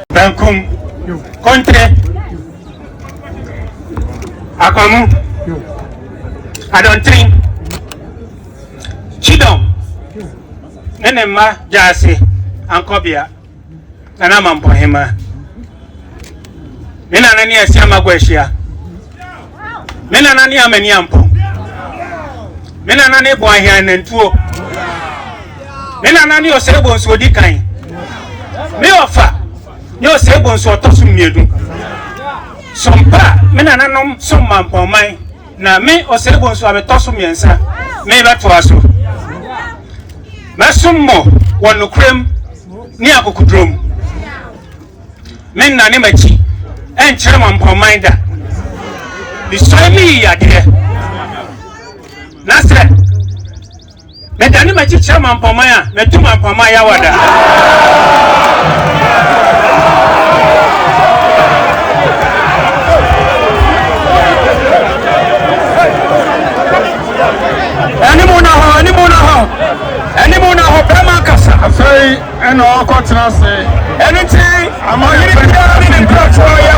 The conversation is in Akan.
Bankum Contre Akamu I don't think Chidom Nenema Jasi Ankobia Nana Mampohema Nena Nani Asiama Gweshia Nena Nani Ameniampo Nena Nani Boahian and Tuo Nena Nani Osei Bonsu Dikai Me offer Osei Bonsu Otosum Miedu Sompa Nena Nanom Som Mampong Mai Na me Osei Bonsu Ametosum Yensa Me Batuaso Masummo Wanu Krem Ni Akukudrum Men Nani Machi and Chairman Pominda. The Swami Yadia Nasa Medani Machi Chairman Pomaya, Metuma Pomaya Wada. Anyone ho Pemakasa. I say, and all continents say anything. I'm on the